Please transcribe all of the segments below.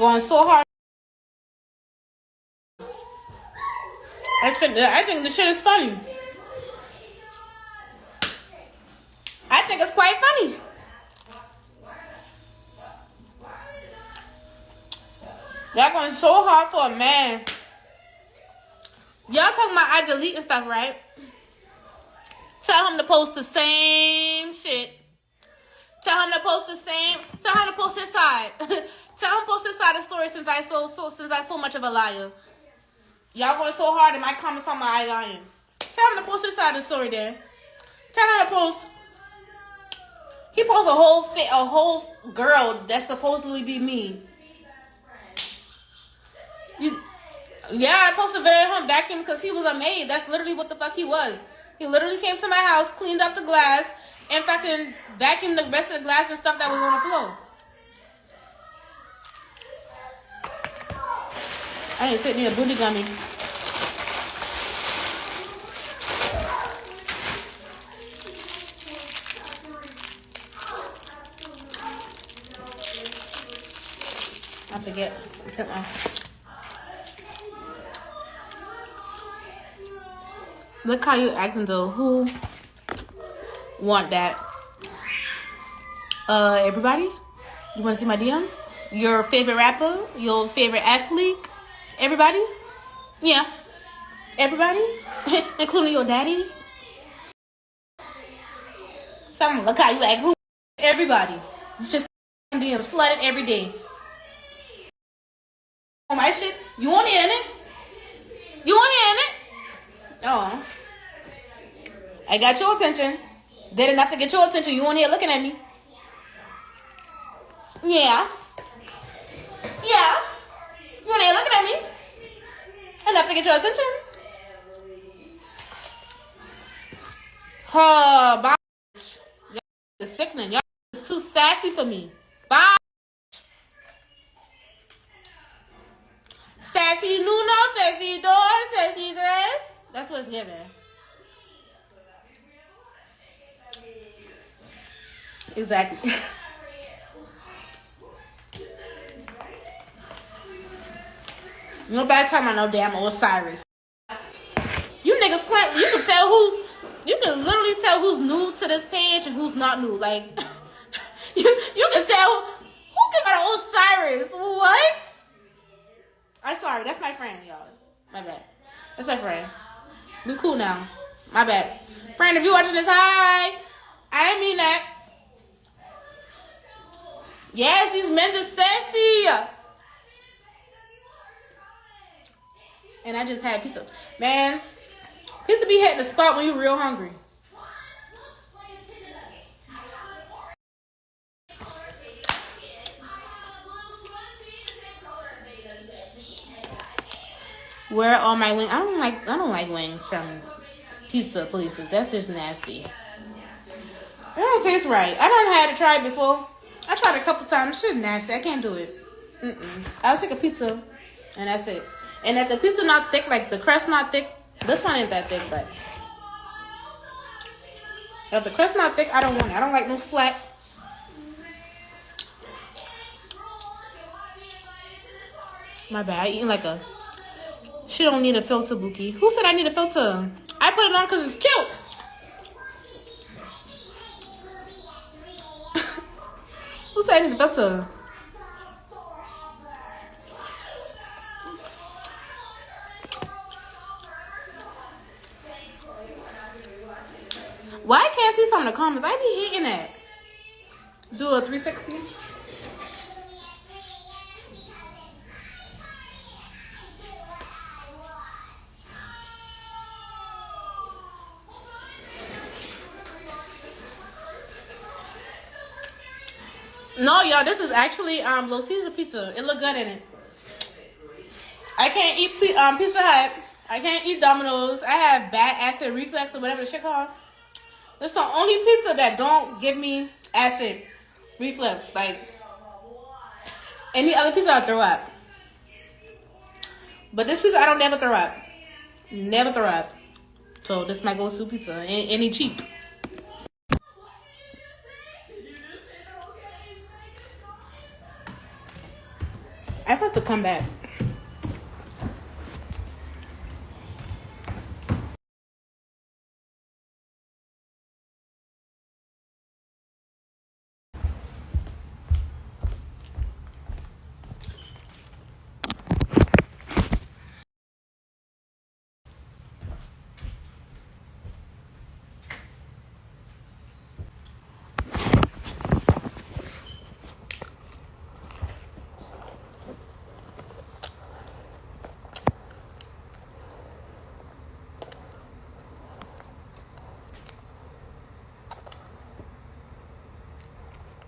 Going so hard. I think the shit is funny. I think it's quite funny. Y'all going so hard for a man. Y'all talking about I delete and stuff, right? Tell him to post the same shit. Tell him to post the same. Tell him to post his side. Tell him to post his side of the story since I so much of a liar. Y'all going so hard in my comments talking about I lying. Tell him to post his side of the story there. Tell him to post. He posted a whole girl that's supposedly be me. Yeah, I posted a video of him vacuuming because he was a maid. That's literally what the fuck he was. He literally came to my house, cleaned up the glass, and fucking vacuumed the rest of the glass and stuff that was on the floor. I need to take me a booty gummy. I forget. Look how you acting though. Who want that? Everybody? You want to see my DM? Your favorite rapper? Your favorite athlete? Everybody? Yeah. Everybody? Including your daddy? Someone look how you act. Who? Everybody. It's just DMs flooded every day. Oh my shit. You want in it? You want in it? Oh. I got your attention. Did enough to get your attention. You on here looking at me. Yeah. Yeah. You on here looking at me. Enough to get your attention. Oh, bye. Y'all is sickening. Y'all is too sassy for me. Bye. Sassy Nuno, sassy door, sassy dress. That's what it's giving. Exactly. Nobody talking about no damn Osiris. You niggas claim you can tell who. You can literally tell who's new to this page and who's not new. Like you can tell who can go to Osiris. What? I'm sorry. That's my friend, y'all. My bad. That's my friend. We cool now. My bad. Friend, if you watching this, hi. I didn't mean that. Yes, these men are sassy. And I just had pizza. Man, pizza be hitting the spot when you're real hungry. Where are all my wings? I don't like wings from pizza places. That's just nasty. It don't taste right. I done had to try it before. I tried it a couple times. Shit nasty. I can't do it. I'll take a pizza and that's it. And if the pizza not thick, like the crust not thick, this one ain't that thick, but if the crust not thick, I don't want it. I don't like no flat. My bad. I eating like a. She don't need a filter, Bookie. Who said I need a filter? I put it on because it's cute. Who said I need a filter? Why I can't see some of the comments? I be hating that. Do a 360. No, y'all, this is actually Little Caesar pizza. It look good in it. I can't eat Pizza Hut. I can't eat Domino's. I have bad acid reflux or whatever the shit called. It's the only pizza that don't give me acid reflux. Like any other pizza I throw up. But this pizza I don't never throw up. Never throw up. So this is my go-to pizza. Any cheap. I have to come back.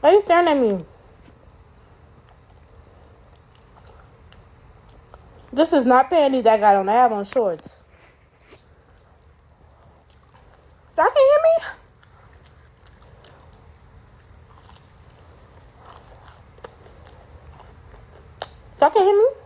Why are you staring at me? This is not panties I got on. I have on shorts. Y'all can hear me? Y'all can hear me?